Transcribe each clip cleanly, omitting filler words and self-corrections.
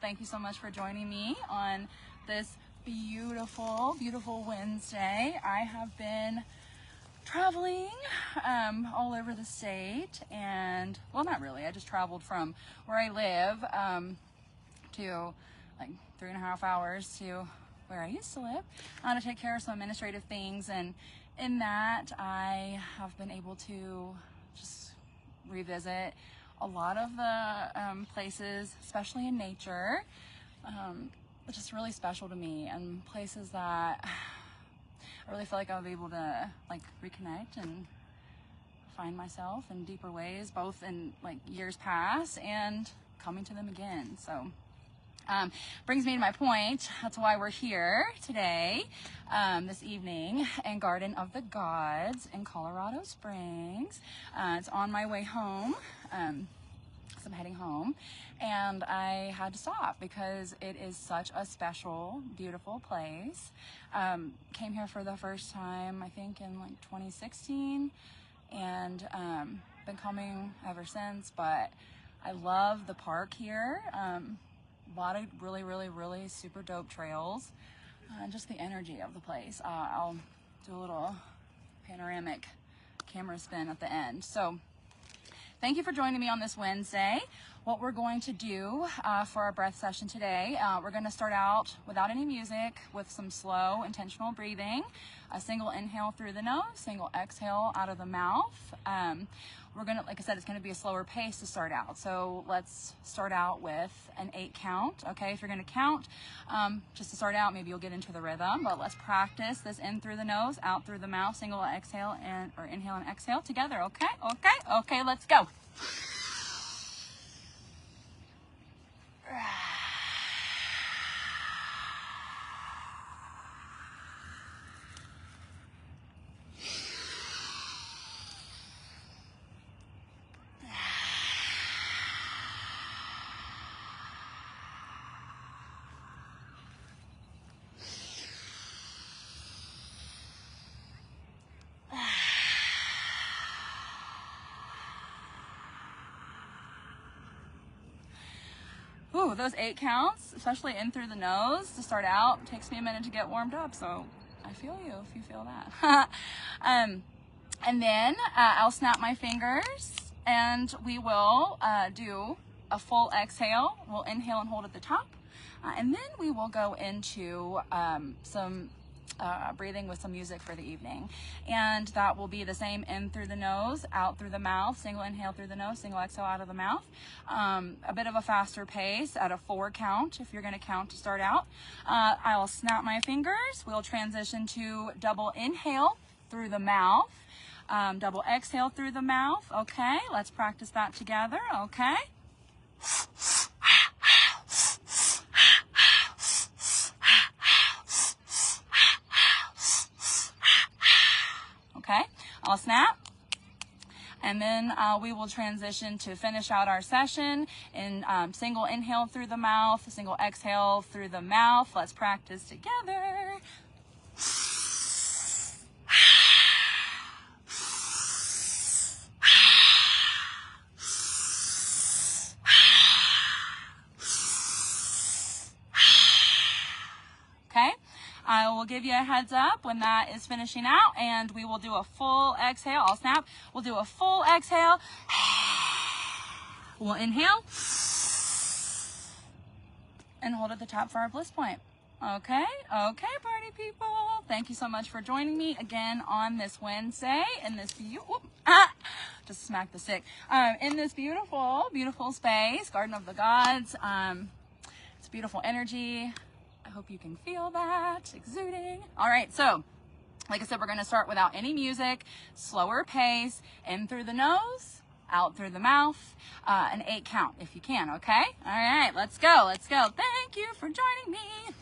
Thank you so much for joining me on this beautiful, beautiful Wednesday. I have been traveling all over the state, and well, not really. I just traveled from where I live to like 3.5 hours to where I used to live to take care of some administrative things, and in that I have been able to just revisit a lot of the places, especially in nature, which is really special to me, and places that I really feel like I'll be able to like reconnect and find myself in deeper ways, both in like years past and coming to them again. So brings me to my point. That's why we're here today, this evening, in Garden of the Gods in Colorado Springs. It's on my way home. So I'm heading home, and I had to stop because it is such a special, beautiful place. Came here for the first time, I think, in like 2016, and been coming ever since. But I love the park here. A lot of really super dope trails, and just the energy of the place. I'll do a little panoramic camera spin at the end. So thank you for joining me on this Wednesday. What we're going to do for our breath session today, we're going to start out without any music with some slow, intentional breathing. A single inhale through the nose, single exhale out of the mouth. We're going to, like I said, it's going to be a slower pace to start out. So let's start out with an 8 count. Okay, if you're going to count, just to start out, maybe you'll get into the rhythm, but let's practice this in through the nose, out through the mouth, single exhale or inhale and exhale together. Okay, let's go. Ooh, those 8 counts, especially in through the nose to start out, takes me a minute to get warmed up. So I feel you if you feel that. And then I'll snap my fingers, and we will do a full exhale. We'll inhale and hold at the top. And then we will go into some breathing with some music for the evening, and that will be the same in through the nose, out through the mouth, single inhale through the nose, single exhale out of the mouth. A bit of a faster pace at a 4 count if you're going to count to start out. I'll snap my fingers. We'll transition to double inhale through the mouth, double exhale through the mouth. Okay, let's practice that together. Okay. Okay, I'll snap, and then we will transition to finish out our session in single inhale through the mouth, single exhale through the mouth. Let's practice together. Okay. I will give you a heads up when that is finishing out, and we will do a full exhale. I'll snap. We'll do a full exhale. We'll inhale and hold at the top for our bliss point. Okay, party people. Thank you so much for joining me again on this Wednesday in this just smack the stick. In this beautiful, beautiful space, Garden of the Gods. It's beautiful energy. I hope you can feel that exuding. All right, so like I said, we're going to start without any music, slower pace, in through the nose, out through the mouth, an 8 count if you can. Okay. All right, let's go. Thank you for joining me.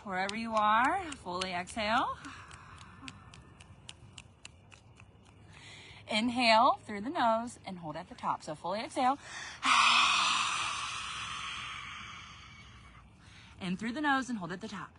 Wherever you are, fully exhale. Inhale through the nose and hold at the top. So fully exhale. In through the nose and hold at the top.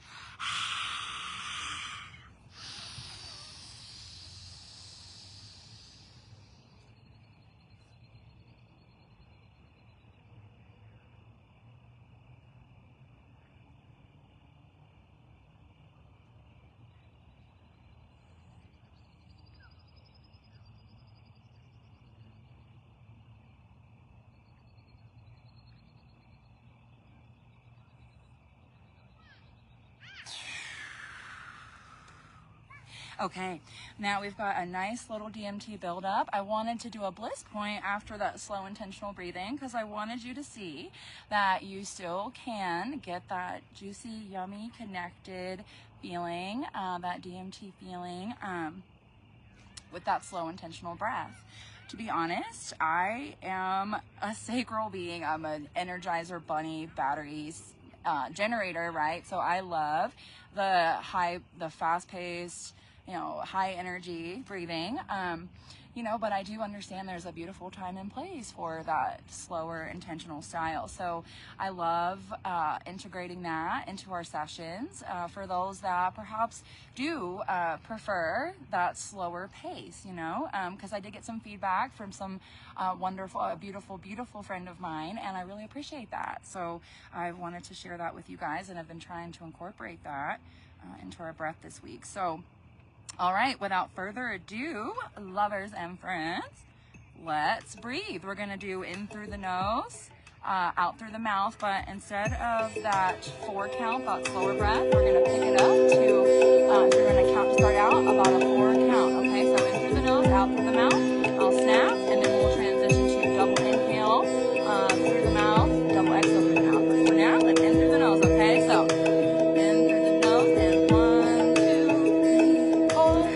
Okay, now we've got a nice little DMT buildup. I wanted to do a bliss point after that slow intentional breathing because I wanted you to see that you still can get that juicy, yummy, connected feeling, that DMT feeling with that slow intentional breath. To be honest, I am a sacral being. I'm an Energizer Bunny batteries generator, right? So I love the fast-paced, high energy breathing, but I do understand there's a beautiful time and place for that slower intentional style. So I love integrating that into our sessions for those that perhaps do prefer that slower pace, because I did get some feedback from some wonderful, beautiful friend of mine, and I really appreciate that. So I wanted to share that with you guys, and I've been trying to incorporate that into our breath this week. So all right, without further ado, lovers and friends, let's breathe. We're gonna do in through the nose, out through the mouth, but instead of that 4 count, that slower breath, we're gonna pick it up to, you're gonna start out about a 4 count, okay? So in through the nose, out through the mouth, I'll snap, and then we'll transition to double inhale through the mouth, double exhale through the mouth. But for now, let's in through the nose, okay? So in through the nose, and 1, 2, 3, 4.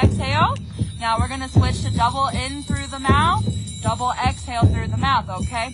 exhale. Now we're gonna switch to double in through the mouth, double exhale through the mouth, okay?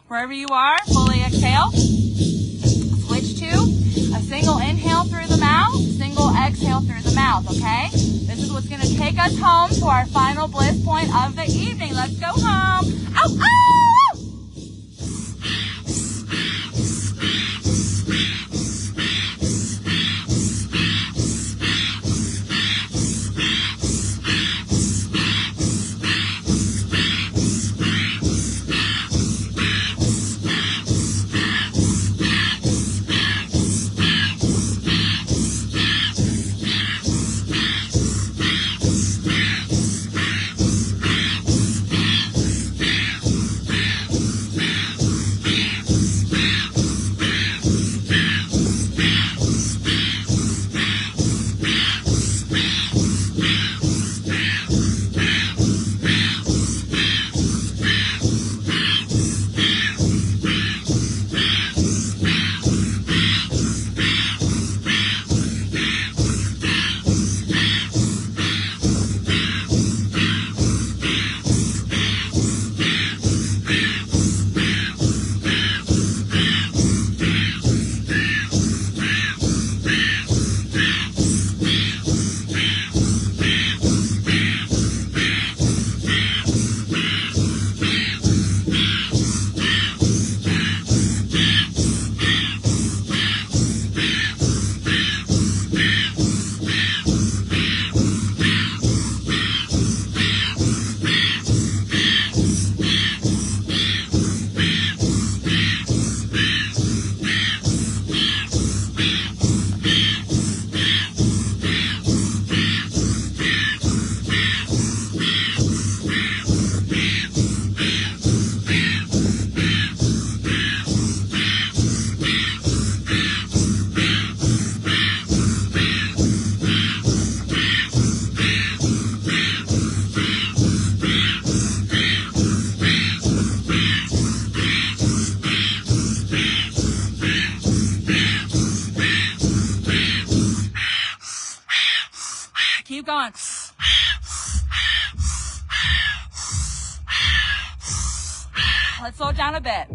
Wherever you are, fully exhale. Switch to a single inhale through the mouth, single exhale through the mouth, okay? This is what's going to take us home to our final bliss point of the evening. Let's go home. Ow, ow! Keep going. Let's slow it down a bit.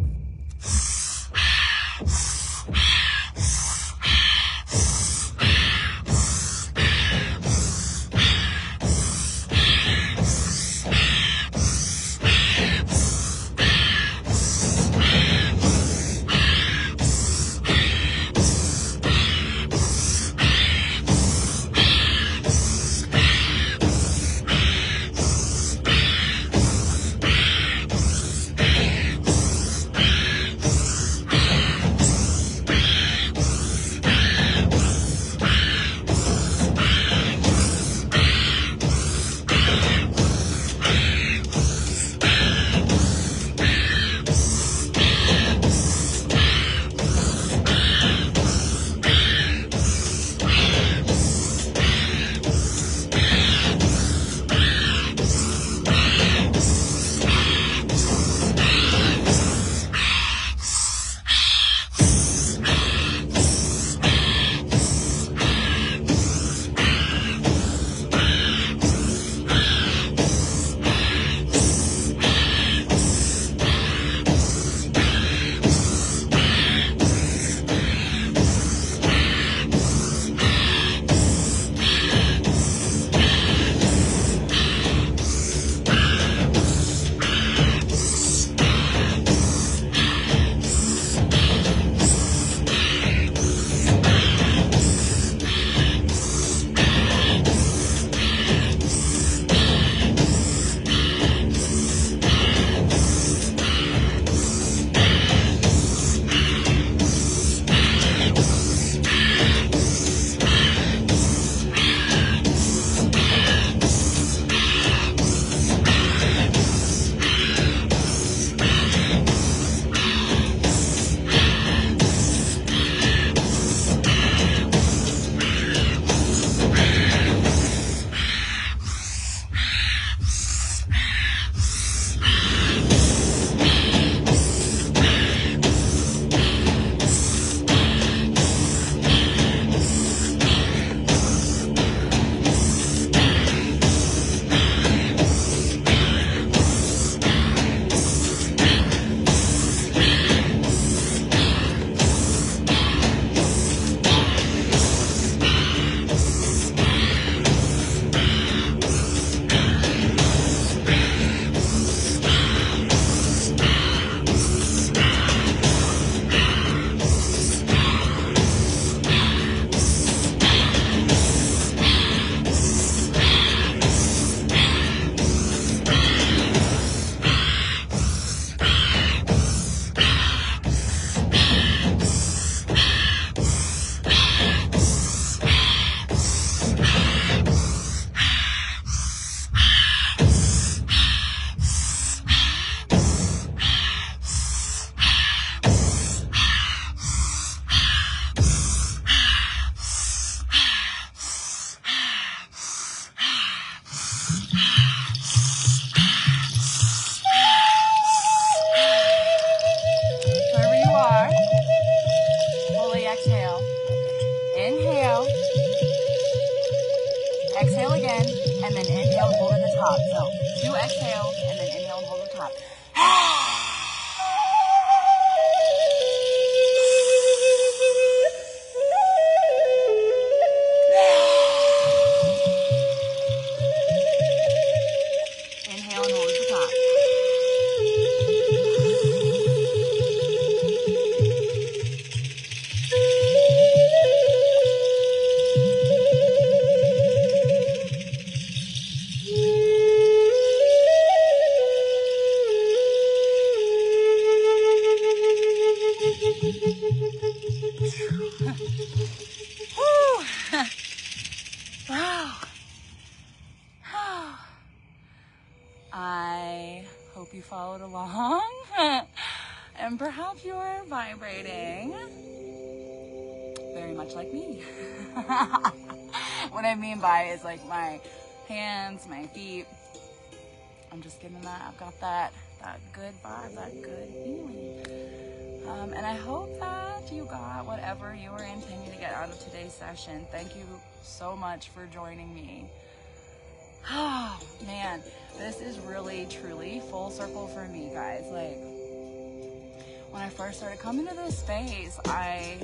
exhale again, and then inhale and hold at the top. So 2 exhales, and then inhale and hold at the top. Inhale and hold at the top. Wow. I hope you followed along and perhaps you are vibrating very much like me. What I mean by is like my hands, my feet. I'm just getting that. I've got that good vibe, that good feeling. And I hope that you got whatever you were intending to get out of today's session. Thank you so much for joining me. Oh man, this is really truly full circle for me, guys. Like when I first started coming to this space, I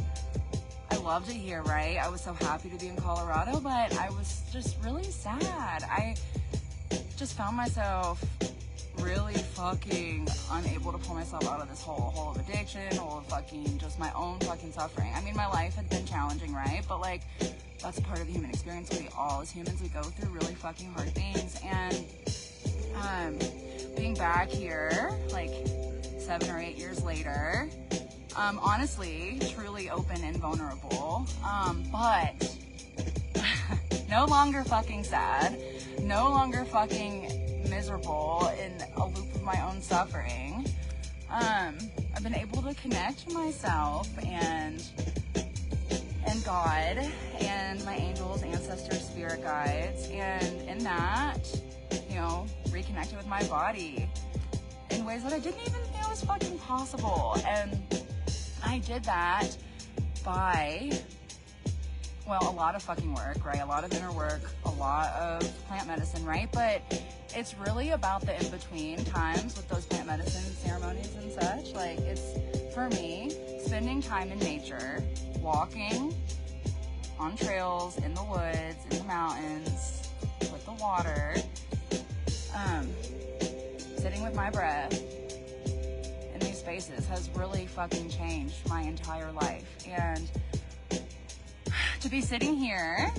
loved it here, right? I was so happy to be in Colorado, but I was just really sad. I just found myself really fucking unable to pull myself out of this hole of addiction, hole of fucking just my own fucking suffering. I mean, my life had been challenging, right? But like, that's part of the human experience. We all, as humans, we go through really fucking hard things. And being back here, like 7 or 8 years later, honestly, truly open and vulnerable, but no longer fucking sad, no longer fucking miserable in a loop of my own suffering. I've been able to connect to myself and God and my angels, ancestors, spirit guides, and in that, you know, reconnected with my body in ways that I didn't even think was fucking possible. And I did that by, well, a lot of fucking work, right? A lot of inner work, a lot of plant medicine, right? But it's really about the in-between times with those plant medicine ceremonies and such. Like, it's, for me, spending time in nature, walking on trails, in the woods, in the mountains, with the water, sitting with my breath in these spaces has really fucking changed my entire life. And to be sitting here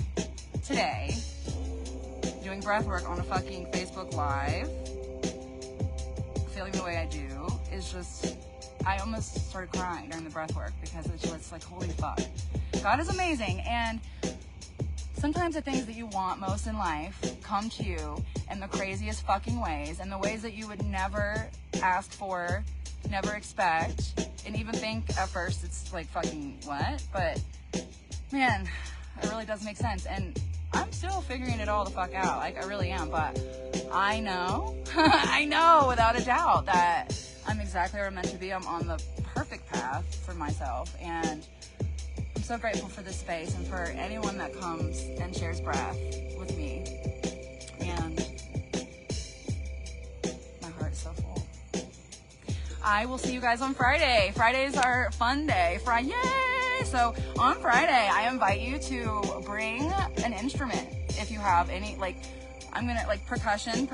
today doing breath work on a fucking Facebook Live, feeling the way I do, is just, I almost started crying during the breath work because it's just like, holy fuck. God is amazing. And sometimes the things that you want most in life come to you in the craziest fucking ways, and the ways that you would never ask for, never expect, and even think at first it's like fucking what? But man, it really does make sense. And I'm still figuring it all the fuck out. Like, I really am. But I know, I know without a doubt that I'm exactly where I'm meant to be. I'm on the perfect path for myself. And I'm so grateful for this space and for anyone that comes and shares breath with me. And my heart is so full. I will see you guys on Friday. Fridays are fun day. Yay! So on Friday, I invite you to bring an instrument if you have any, like, I'm gonna, like, percussion,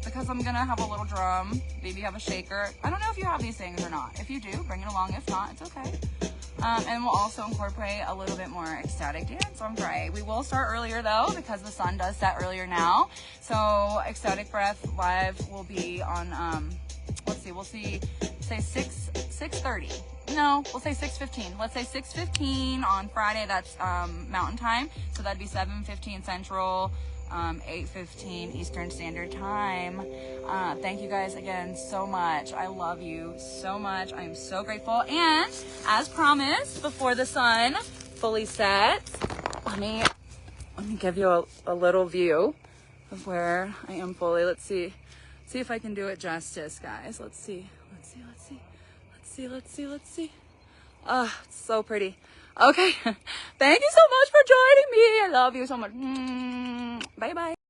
because I'm gonna have a little drum, maybe have a shaker. I don't know if you have these things or not. If you do, bring it along. If not, it's okay. And we'll also incorporate a little bit more ecstatic dance on Friday. We will start earlier though, because the sun does set earlier now. So Ecstatic Breath Live will be on, let's see, we'll see, say 6:30. No, we'll say 6:15. Let's say 6:15 on Friday. That's Mountain Time. So that'd be 7:15 Central, 8:15 Eastern Standard Time. Thank you guys again so much. I love you so much. I am so grateful. And as promised, before the sun fully sets, let me give you a little view of where I am fully. Let's see if I can do it justice, guys. Let's see. Oh, it's so pretty. Okay. Thank you so much for joining me. I love you so much. Bye bye.